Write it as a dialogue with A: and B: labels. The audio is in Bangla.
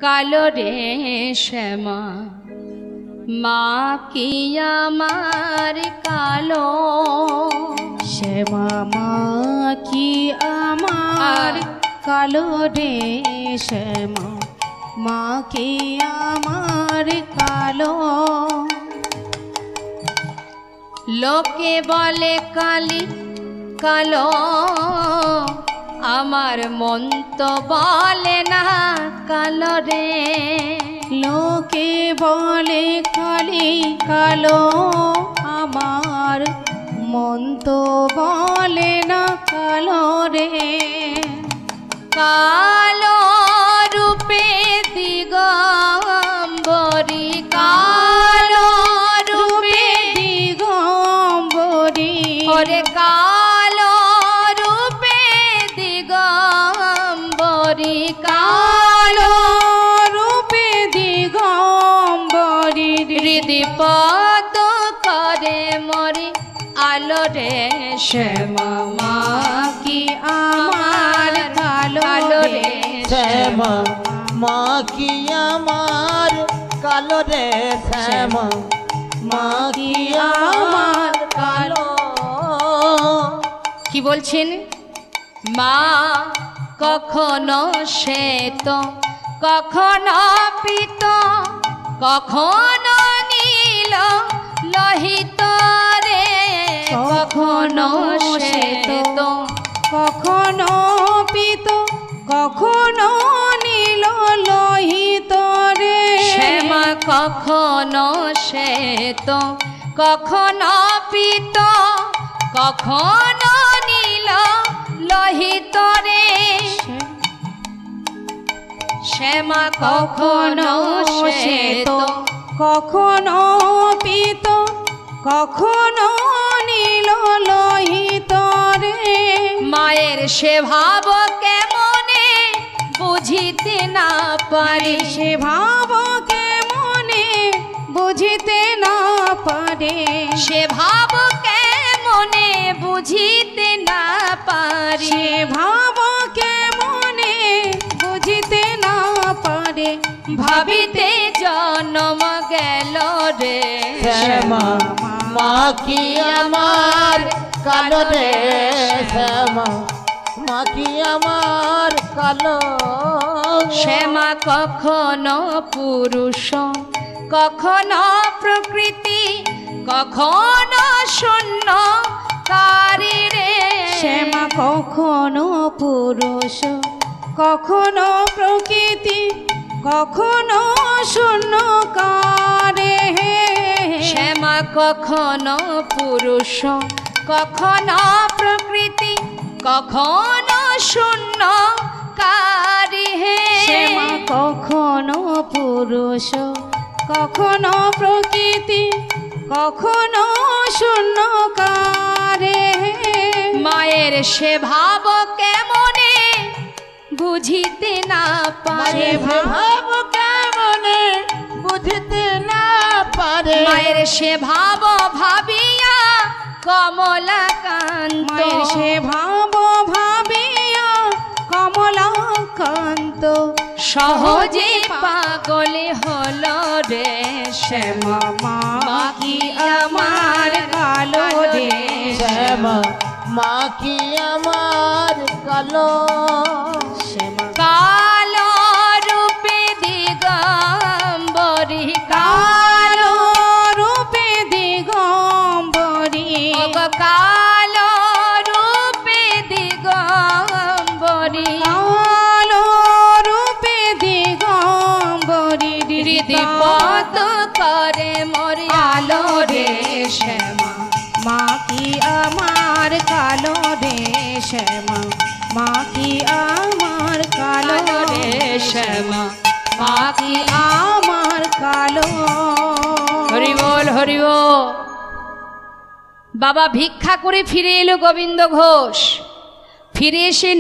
A: কালো রে শ্যামা মা কি আমার কালো
B: শ্যামা মা কি আমার কালো রে শ্যামা মা কি আমার কালো
A: লোকে বলে কালি কালো আমার মন তো বলে না কালো রে
B: লোকে বলে কালি কালো আমার মন তো বলে না কালো রে
A: কালো রূপে দিগম্বরী কালো রূপে
B: দিগম্বরী
A: ওরে কালো রূপে দিগম্বরী
B: কালো রূপে দিগম্বরী
A: হৃদিপদ করে মরি আলো রে শ্যামা মা কি আমার কালো রে
C: শ্যামা মা কি আমার কালো রে শ্যামা মা কি আমার কালো
A: কি বলছেন মা কখনো শ্বেত কখনো পীত কখনো নীল লোহিত রে কখনো শ্বেত
B: কখনো পীত কখনো নীল লোহিত রে
A: শ্যামা কখনো শ্বেত কখনো পীত কখনো নীল লোহিত রে শ্যামা কখনো শ্বেত
B: কখনো পীত কখনো নীল লোহিত রে
A: মায়ের সে ভাব কেমনে বুঝিতে না পারি
B: সে ভাব কেমনে বুঝিতে না পারে
A: সে ভাব কেমনে বুঝিতে না পারি
B: সে ভাব কেমনে বুঝিতে না পারে
A: ভাবিতে জন্ম গেল রে
C: শ্যামা মা কি আমার কালো রে শ্যামা মা কি আমার কালো
A: শ্যামা কখনো পুরুষ কখনো প্রকৃতি কখনো শূন্য কারি রে
B: শ্যামা কখনো পুরুষ কখনো প্রকৃতি কখনো শূন্য কারে
A: শ্যামা কখনো পুরুষ কখনো প্রকৃতি কখনো শূন্য কারি হে
B: শ্যামা কখনো পুরুষ কখনো প্রকৃতি কখনো শূন্য কারে
A: মায়ের সে ভাব কেমনে বুঝিতে না পারে
C: ভাব কেমনে বুঝতে না পারে
A: মায়ের সে ভাব ভাবিয়া কমলাকান্ত
B: মায়ের সে ভাব ভাবিয়া কমলাকান্ত
A: সহজে পাগলে হলো রে শ্যামা
B: মা কি আমার কালো রে
C: শ্যামা মা কি আমার কালো
B: শ্যামা
A: কালো রূপে দিগম্বরী
B: কালো রূপে দিগম্বরী
A: কালো রূপে দিগম্বরী
B: কালো রূপে দিগম্বরী
A: হৃদিপদ করে মরি আলো রে শ্যামা
B: মা কি আমার কালো রে শ্যামা মা কি আমার কালো
A: রে শ্যামা
B: মা কি আমার কালো
A: হরি বল হরি বল। বাবা ভিক্ষা করে ফিরে এলো গোবিন্দ ঘোষ ফিরে এসে